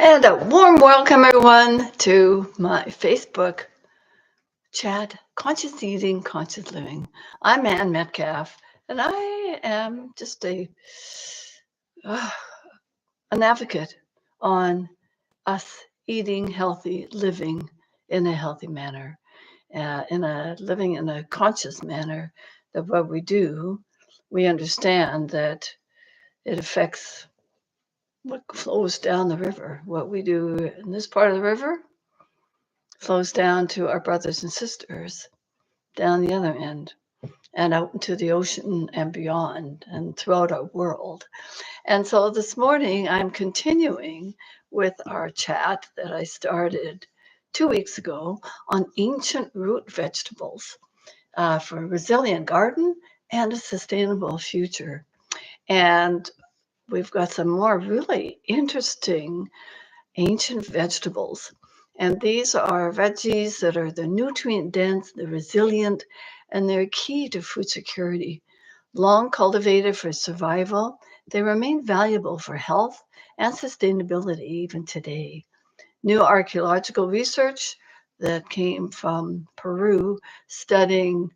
And a warm welcome, everyone, to my Facebook chat, Conscious Eating, Conscious Living. I'm Ann Metcalf, and I am just uh, an advocate on us eating healthy, living in a healthy manner, living in a conscious manner. That what we do, we understand that it affects what flows down the river. What we do in this part of the river flows down to our brothers and sisters down the other end and out into the ocean and beyond and throughout our world. And so this morning, I'm continuing with our chat that I started 2 weeks ago on ancient root vegetables for a resilient garden and a sustainable future. And we've got some more really interesting ancient vegetables. And these are veggies that are the nutrient dense, they're resilient, and they're key to food security. Long cultivated for survival, they remain valuable for health and sustainability even today. New archaeological research that came from Peru studying,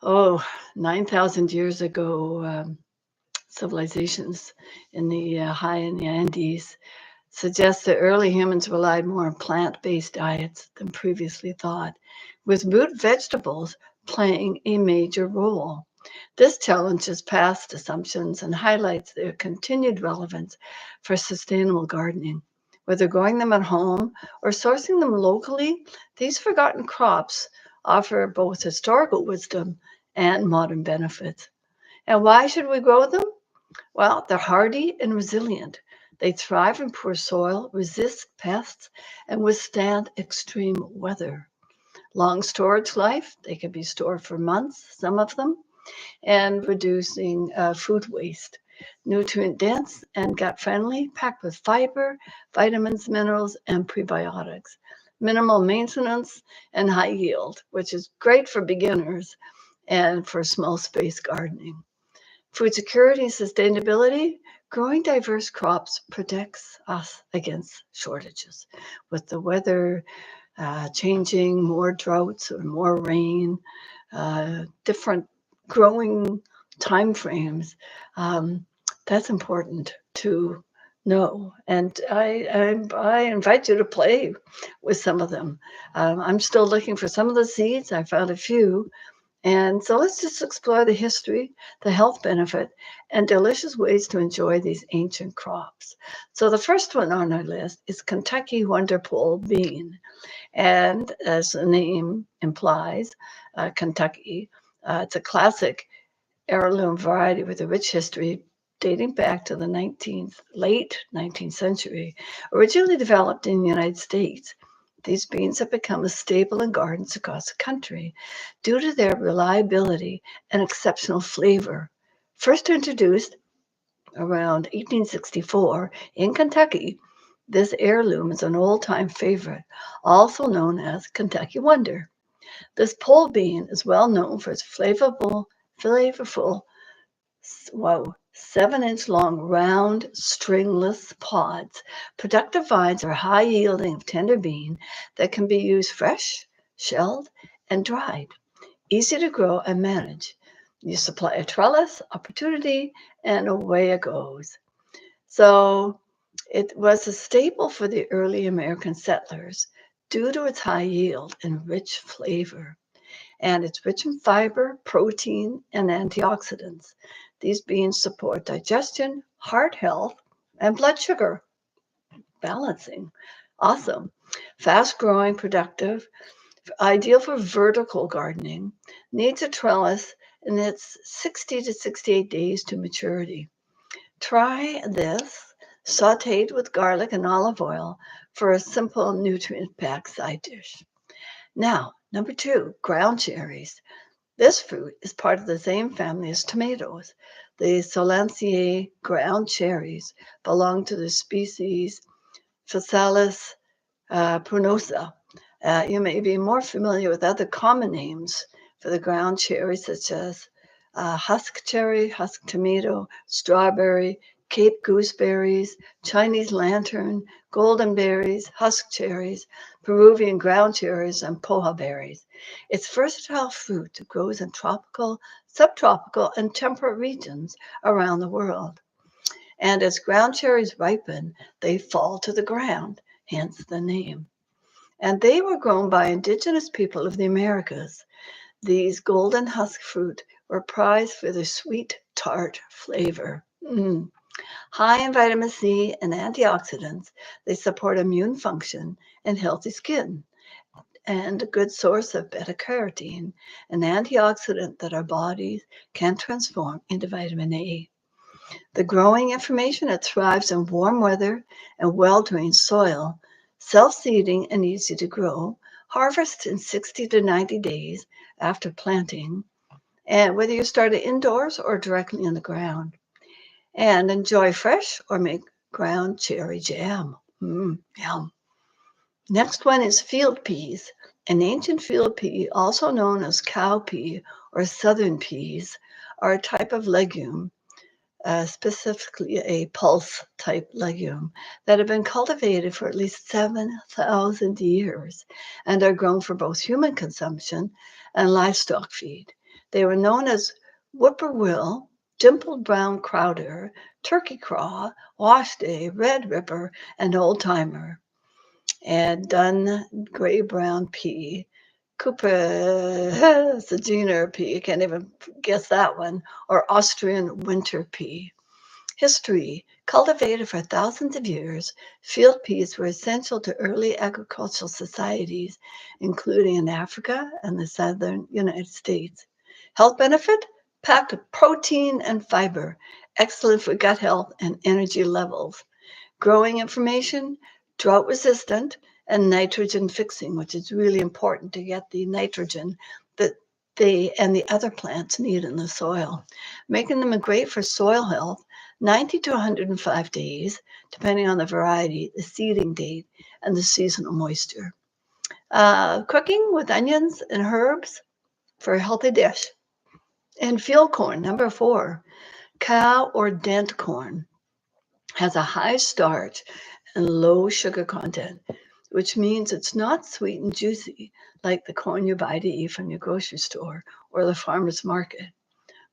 9,000 years ago, civilizations in the high in the Andes suggests that early humans relied more on plant-based diets than previously thought, with root vegetables playing a major role. This challenges past assumptions and highlights their continued relevance for sustainable gardening. Whether growing them at home or sourcing them locally, these forgotten crops offer both historical wisdom and modern benefits. And why should we grow them? Well, they're hardy and resilient. They thrive in poor soil, resist pests, and withstand extreme weather. Long storage life, they can be stored for months, some of them, and reducing food waste. Nutrient dense and gut friendly, packed with fiber, vitamins, minerals, and prebiotics. Minimal maintenance and high yield, which is great for beginners and for small space gardening. Food security and sustainability, growing diverse crops protects us against shortages. With the weather changing, more droughts or more rain, different growing time frames, that's important to know. And I invite you to play with some of them. I'm still looking for some of the seeds. I found a few, and so let's just explore the history, the health benefit, and delicious ways to enjoy these ancient crops. So the first one on our list is Kentucky Wonderpole bean. And as the name implies, Kentucky, it's a classic heirloom variety with a rich history dating back to the late 19th century, originally developed in the United States. These beans have become a staple in gardens across the country due to their reliability and exceptional flavor. First introduced around 1864 in Kentucky, this heirloom is an old-time favorite, also known as Kentucky Wonder. This pole bean is well known for its flavorful, 7-inch long, round, stringless pods. Productive vines are high yielding of tender bean that can be used fresh, shelled, and dried. Easy to grow and manage. You supply a trellis, opportunity, and away it goes. So it was a staple for the early American settlers due to its high yield and rich flavor. And it's rich in fiber, protein, and antioxidants. These beans support digestion, heart health, and blood sugar balancing. Awesome. Fast growing, productive, ideal for vertical gardening, needs a trellis, and it's 60 to 68 days to maturity. Try this sauteed with garlic and olive oil for a simple nutrient-packed side dish. Now, number 2, ground cherries. This fruit is part of the same family as tomatoes. The Solanaceae ground cherries belong to the species Physalis prunosa. You may be more familiar with other common names for the ground cherry, such as husk cherry, husk tomato, strawberry, Cape gooseberries, Chinese lantern, golden berries, husk cherries, Peruvian ground cherries, and poha berries. It's versatile fruit that grows in tropical, subtropical, and temperate regions around the world. And as ground cherries ripen, they fall to the ground, hence the name. And they were grown by indigenous people of the Americas. These golden husk fruit were prized for their sweet, tart flavor. High in vitamin C and antioxidants, they support immune function and healthy skin, and a good source of beta carotene, an antioxidant that our bodies can transform into vitamin A. The growing information it thrives in warm weather and well-drained soil, self-seeding and easy to grow, harvest in 60 to 90 days after planting, and whether you start it indoors or directly in the ground. And enjoy fresh or make ground cherry jam. Yum. Next one is field peas. An ancient field pea, also known as cow pea or southern peas, are a type of legume, specifically a pulse type legume, that have been cultivated for at least 7,000 years and are grown for both human consumption and livestock feed. They were known as whippoorwill, dimpled brown crowder, turkey craw, wash day, red ripper, and old timer, and dun gray brown pea, Cooper Saginer pea, I can't even guess that one, or Austrian winter pea. History. Cultivated for thousands of years, field peas were essential to early agricultural societies, including in Africa and the southern United States. Health benefit? Packed with protein and fiber, excellent for gut health and energy levels. Growing information, drought resistant, and nitrogen fixing, which is really important to get the nitrogen that they and the other plants need in the soil, making them great for soil health 90 to 105 days, depending on the variety, the seeding date, and the seasonal moisture. Cooking with onions and herbs for a healthy dish. And field corn, number 4, cow or dent corn, has a high starch and low sugar content, which means it's not sweet and juicy like the corn you buy to eat from your grocery store or the farmer's market.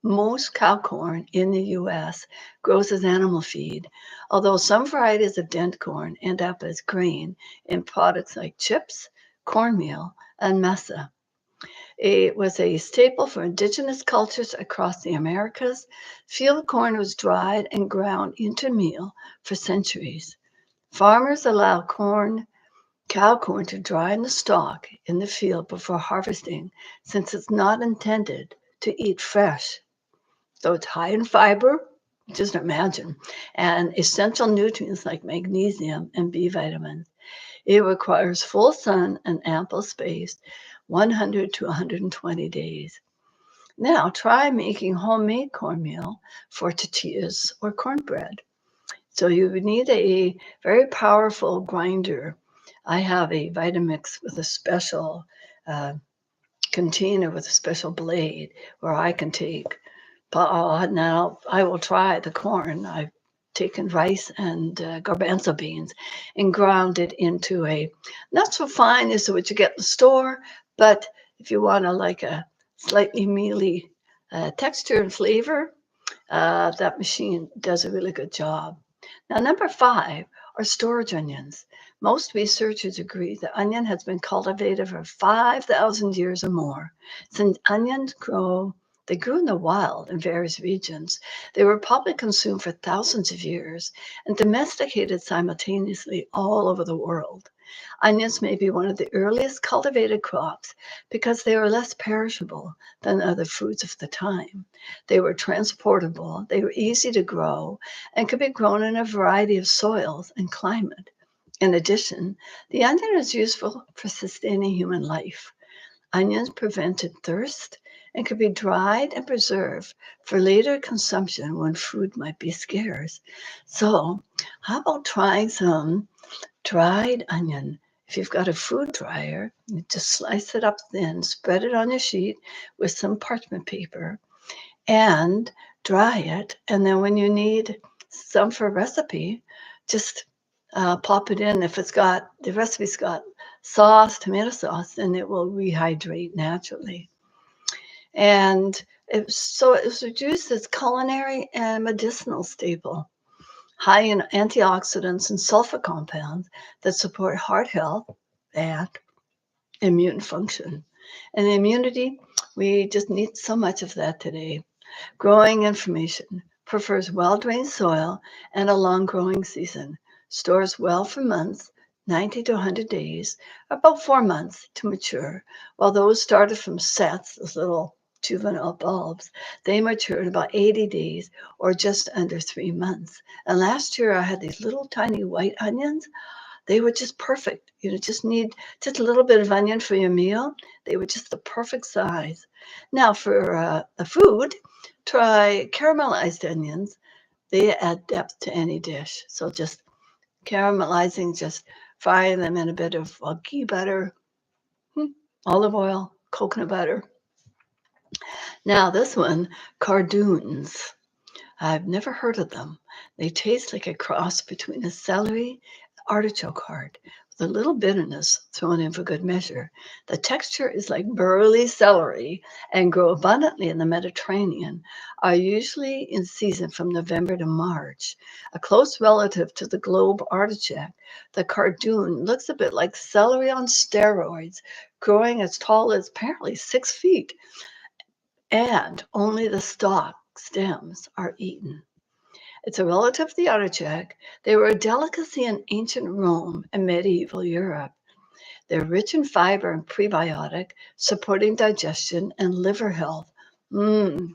Most cow corn in the U.S. grows as animal feed, although some varieties of dent corn end up as grain in products like chips, cornmeal, and masa. It was a staple for indigenous cultures across the Americas. Field corn was dried and ground into meal for centuries. Farmers allow cow corn to dry in the stalk in the field before harvesting, since it's not intended to eat fresh. So it's high in fiber, just imagine, and essential nutrients like magnesium and B vitamins. It requires full sun and ample space, 100 to 120 days. Now try making homemade cornmeal for tortillas or cornbread. So you would need a very powerful grinder. I have a Vitamix with a special uh, container with a special blade where I can take. Now I will try the corn. I've taken rice and garbanzo beans and ground it into a not so fine as what you get in the store, but if you want like a slightly mealy texture and flavor, that machine does a really good job. Now, number 5 are storage onions. Most researchers agree that onion has been cultivated for 5,000 years or more. Since they grew in the wild in various regions. They were probably consumed for thousands of years and domesticated simultaneously all over the world. Onions may be one of the earliest cultivated crops because they were less perishable than other fruits of the time. They were transportable, they were easy to grow, and could be grown in a variety of soils and climate. In addition, the onion is useful for sustaining human life. Onions prevented thirst and could be dried and preserved for later consumption when food might be scarce. So, how about trying some dried onion? If you've got a food dryer, you just slice it up thin, spread it on a sheet with some parchment paper, and dry it. And then when you need some for recipe, just pop it in. If the recipe's got sauce, tomato sauce, then it will rehydrate naturally. And so it was reduced as culinary and medicinal staple, high in antioxidants and sulfur compounds that support heart health and immune function. And immunity, we just need so much of that today. Growing information prefers well-drained soil and a long growing season. Stores well for months, 90 to 100 days, about 4 months to mature, while those started from sets, those little juvenile bulbs, they mature in about 80 days or just under 3 months. And last year I had these little tiny white onions. They were just perfect. Just need just a little bit of onion for your meal. They were just the perfect size. Now, for the food, try caramelized onions. They add depth to any dish. So just caramelizing, just frying them in a bit of ghee butter, olive oil, coconut butter. Now, this one, Cardoons. I've never heard of them. They taste like a cross between a celery and artichoke heart, with a little bitterness thrown in for good measure. The texture is like burly celery and grow abundantly in the Mediterranean, are usually in season from November to March. A close relative to the globe artichoke, the cardoon looks a bit like celery on steroids, growing as tall as apparently 6 feet, and only the stalk stems are eaten. It's a relative of the artichoke. They were a delicacy in ancient Rome and medieval Europe. They're rich in fiber and prebiotic, supporting digestion and liver health. And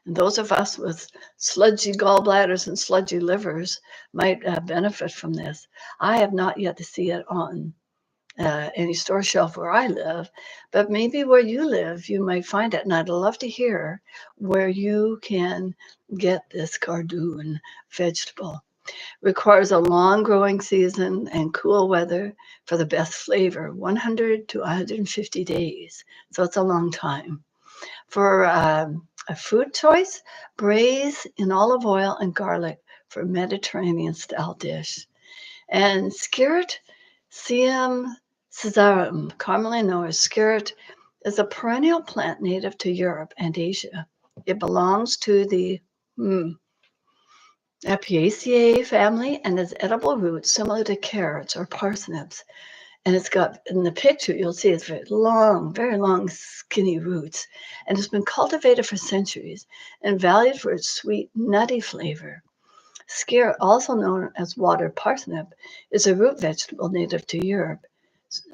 those of us with sludgy gallbladders and sludgy livers might benefit from this. I have not yet to see it on any store shelf where I live, but maybe where you live, you might find it. And I'd love to hear where you can get this cardoon vegetable. Requires a long growing season and cool weather for the best flavor, 100 to 150 days. So it's a long time. For a food choice, braise in olive oil and garlic for a Mediterranean style dish. And Skirit Caesarum, commonly known as skirit, is a perennial plant native to Europe and Asia. It belongs to the Apiaceae family and has edible roots similar to carrots or parsnips. And it's got, in the picture, you'll see it's very long, skinny roots. And it's been cultivated for centuries and valued for its sweet, nutty flavor. Skirt, also known as water parsnip, is a root vegetable native to Europe,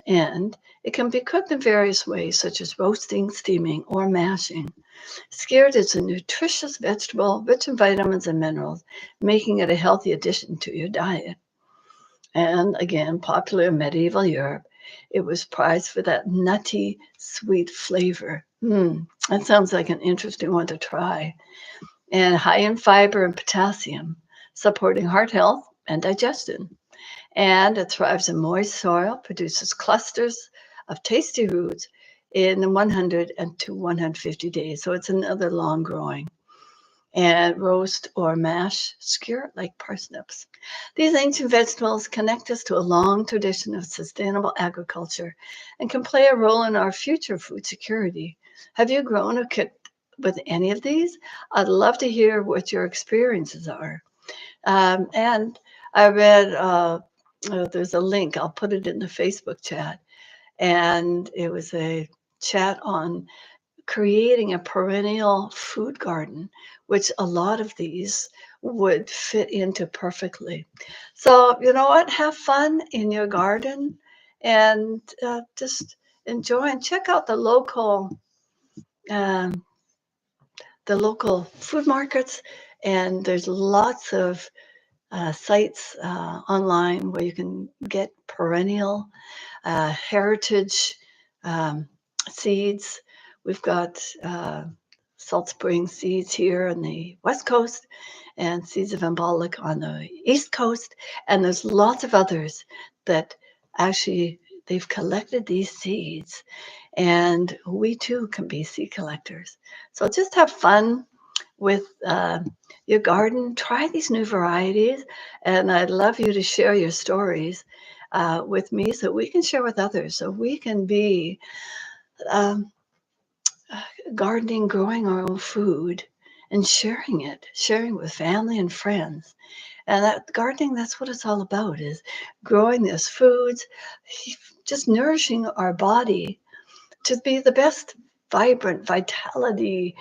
and it can be cooked in various ways, such as roasting, steaming, or mashing. Skirt is a nutritious vegetable rich in vitamins and minerals, making it a healthy addition to your diet. And again, popular in medieval Europe, it was prized for that nutty, sweet flavor. That sounds like an interesting one to try. And high in fiber and potassium, supporting heart health and digestion. And it thrives in moist soil, produces clusters of tasty roots in 100 to 150 days. So it's another long growing. And roast or mash skewer like parsnips. These ancient vegetables connect us to a long tradition of sustainable agriculture and can play a role in our future food security. Have you grown or cooked with any of these? I'd love to hear what your experiences are. And I read, there's a link, I'll put it in the Facebook chat. And it was a chat on creating a perennial food garden, which a lot of these would fit into perfectly. So, you know what? Have fun in your garden and just enjoy and check out um, the local food markets. And there's lots of sites online where you can get perennial heritage seeds. We've got Salt Spring seeds here on the West Coast and Seeds of Embolic on the East Coast. And there's lots of others that actually they've collected these seeds, and we too can be seed collectors. So just have fun with your garden. Try these new varieties, and I'd love you to share your stories with me so we can share with others, so we can be um, gardening, growing our own food, and sharing it, sharing with family and friends. And that gardening, that's what it's all about, is growing these foods, just nourishing our body to be the best, vibrant, vitality,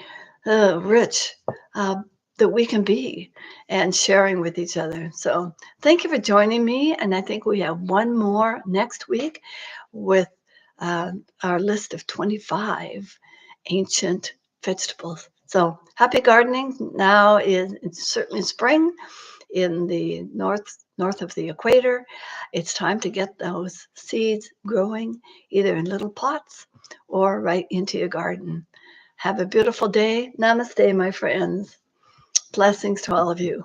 rich uh, that we can be, and sharing with each other. So thank you for joining me. And I think we have one more next week with our list of 25 ancient vegetables. So happy gardening. Now is it's certainly spring in the north of the equator. It's time to get those seeds growing either in little pots or right into your garden. Have a beautiful day. Namaste, my friends. Blessings to all of you.